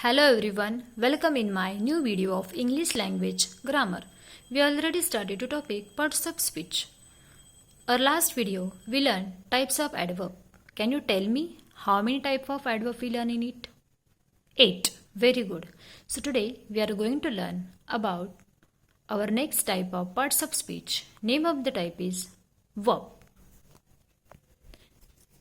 Hello everyone, welcome in my new video of English language grammar. We already started to topic parts of speech. Our last video we learned types of adverb. Can you tell me how many types of adverb we learn in it? 8. Very good. So today we are going to learn about our next type of parts of speech. Name of the type is verb.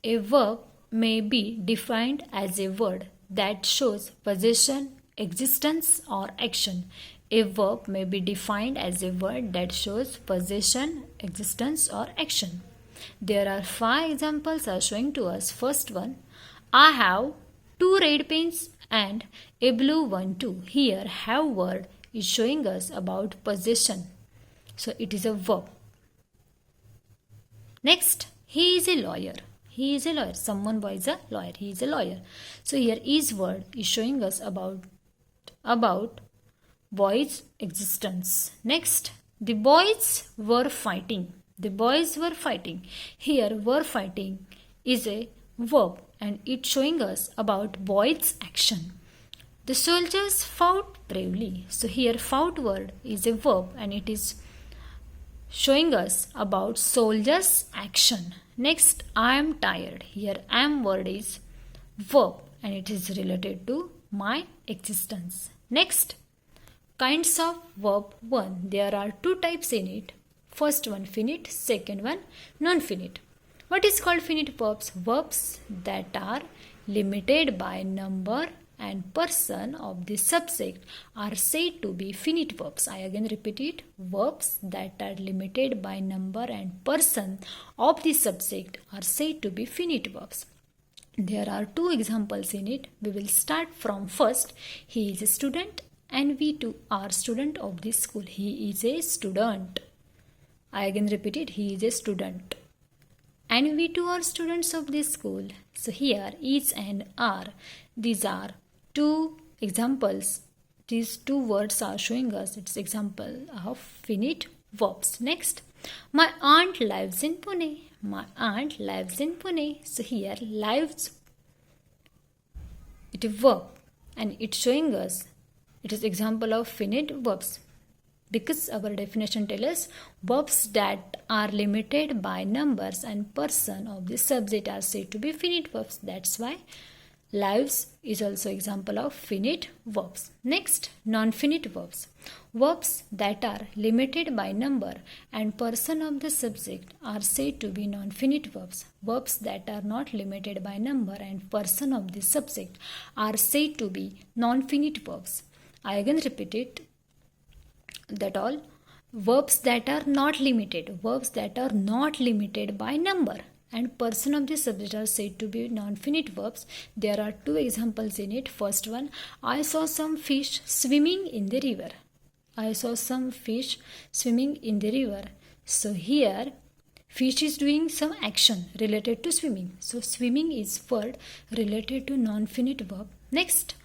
A verb may be defined as a word that shows possession, existence, or action. A verb may be defined as a word that shows possession, existence, or action. There are 5 examples are showing to us. First one, I have 2 red pens and a blue one too. Here, have word is showing us about possession. So it is a verb. Next, he is a lawyer. He is a lawyer. Someone was a lawyer. He is a lawyer. So here is word is showing us about boy's existence. Next, the boys were fighting. The boys were fighting. Here were fighting is a verb and it's showing us about boys' action. The soldiers fought bravely. So here fought word is a verb and it is showing us about soldiers' action. Next, I am tired. Here am word is verb and it is related to my existence. Next, kinds of verb 1. There are 2 types in it. First one finite, second one non-finite. What is called finite verbs? Verbs that are limited by number and person of the subject are said to be finite verbs. I again repeat it. Verbs that are limited by number and person of the subject are said to be finite verbs. There are 2 examples in it. We will start from first. He is a student and we too are student of this school. He is a student. I again repeat it. He is a student. And we too are students of this school. So here is and are. These are 2 examples. These 2 words are showing us its example of finite verbs. Next, my aunt lives in Pune. My aunt lives in Pune. So here lives it is verb and it's showing us it is example of finite verbs. Because our definition tells us verbs that are limited by numbers and person of the subject are said to be finite verbs. That's why lives is also example of finite verbs. Next, non-finite verbs. Verbs that are limited by number and person of the subject are said to be non-finite verbs. Verbs that are not limited by number and person of the subject are said to be non-finite verbs. I again repeat it. That all verbs that are not limited. Verbs that are not limited by number and person of the subject are said to be non-finite verbs. There are 2 examples in it. First one, I saw some fish swimming in the river. I saw some fish swimming in the river. So here fish is doing some action related to swimming. So swimming is word related to non-finite verb. Next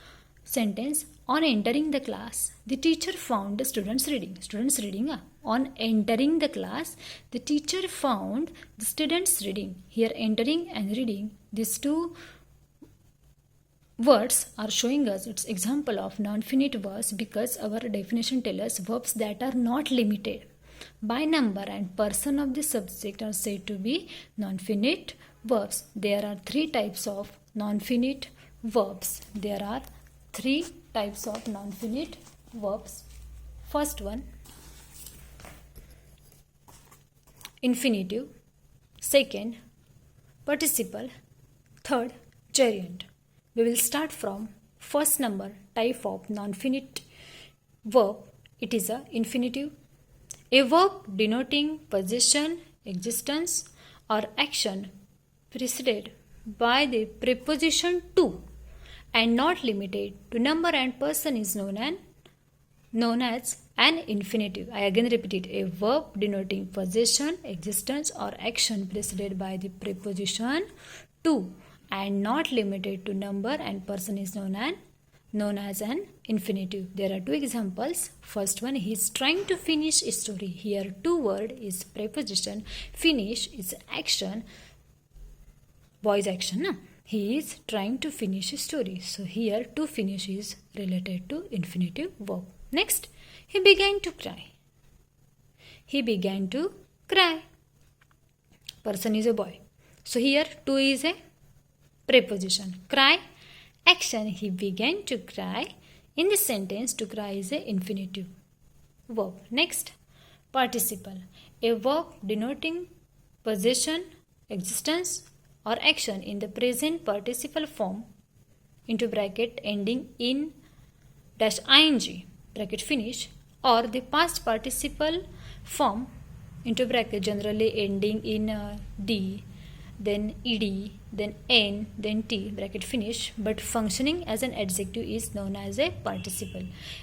sentence, on entering the class, the teacher found the students reading. Students reading. On entering the class, the teacher found the students reading. Here entering and reading, these 2 words are showing us its example of non-finite verbs because our definition tells us verbs that are not limited by number and person of the subject are said to be non-finite verbs. There are 3 types of non-finite verbs. There are 3 types of non-finite verbs. First one, infinitive. Second, participle. Third, gerund. We will start from first number type of non-finite verb. It is a infinitive. A verb denoting possession, existence, or action preceded by the preposition to and not limited to number and person is known as an infinitive. I again repeat it. A verb denoting possession, existence, or action preceded by the preposition to and not limited to number and person is known as an infinitive. There are 2 examples. First one, he is trying to finish a story. Here 2 word is preposition. Finish is action. Boy's action. He is trying to finish a story. So here to finish is related to infinitive verb. Next, he began to cry. He began to cry. Person is a boy. So here to is a preposition. Cry, action. He began to cry. In this sentence, to cry is a infinitive verb. Next, participle. A verb denoting possession, existence or action in the present participle form into bracket ending in dash ing bracket finish, or the past participle form into bracket generally ending in d, then ed, then n, then t bracket finish, but functioning as an adjective is known as a participle.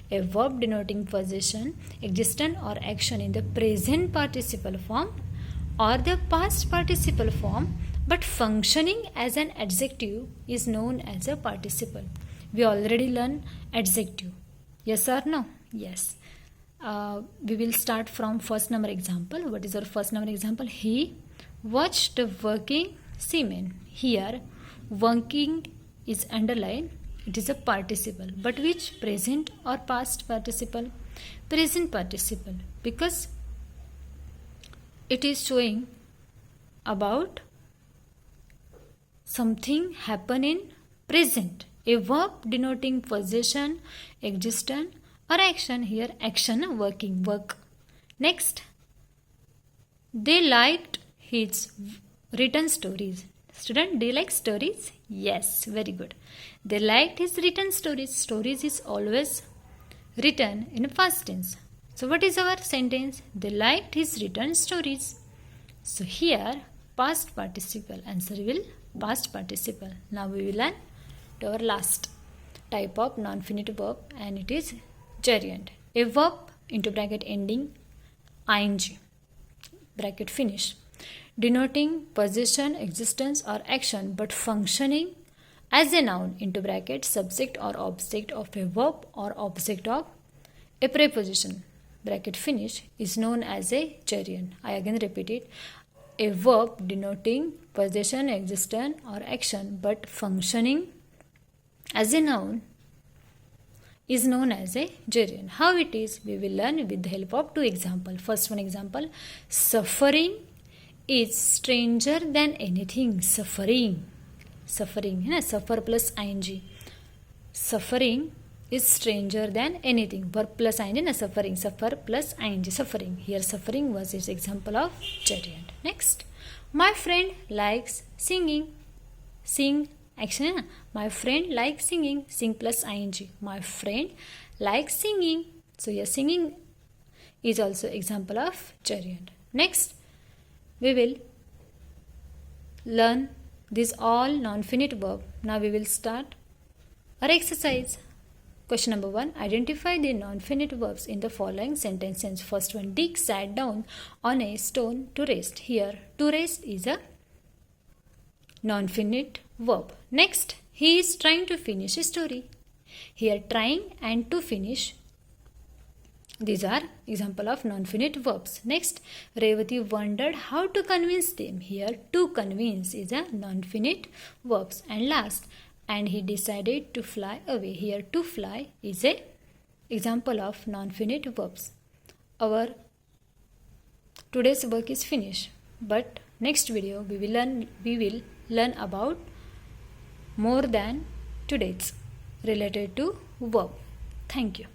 A verb denoting possession, existence or action in the present participle form or the past participle form but functioning as an adjective is known as a participle. We already learned adjective. Yes or no? Yes. We will start from first number example. What is our first number example? He watched the working seamen. Here, working is underlined. It is a participle. But which present or past participle? Present participle. Because it is showing about something happen in present. A verb denoting possession, existence or action. Here action, working, work. Next, they liked his written stories. Student, do you like stories? Yes, very good. They liked his written stories. Stories is always written in past tense. So what is our sentence? They liked his written stories. So here past participle. Answer will past participle. Now we will learn to our last type of non-finite verb, and it is gerund. A verb into bracket ending ing bracket finish, denoting possession, existence or action but functioning as a noun into bracket subject or object of a verb or object of a preposition bracket finish is known as a gerund. I again repeat it. A verb denoting possession, existence or action but functioning as a noun is known as a gerund. How it is? We will learn with the help of two examples. First one example, suffering is stranger than anything. Suffering. Suffering. Suffer plus ing. Suffering is stranger than anything. Verb plus ing. Suffering. Suffer plus ing. Suffering. Here suffering was its example of gerund. Next, my friend likes singing. Sing action. My friend likes singing. Sing plus ing. My friend likes singing. So here singing is also example of gerund. Next, we will learn these all non-finite verb. Now we will start our exercise. Question number 1. Identify the non-finite verbs in the following sentences. First one, Dick sat down on a stone to rest. Here, to rest is a non-finite verb. Next, he is trying to finish a story. Here, trying and to finish. These are example of non-finite verbs. Next, Revati wondered how to convince them. Here, to convince is a non-finite verbs. And last, and he decided to fly away. Here, to fly is a example of non-finite verbs. Our today's work is finished, but next video we will learn about more than today's related to verb. Thank you.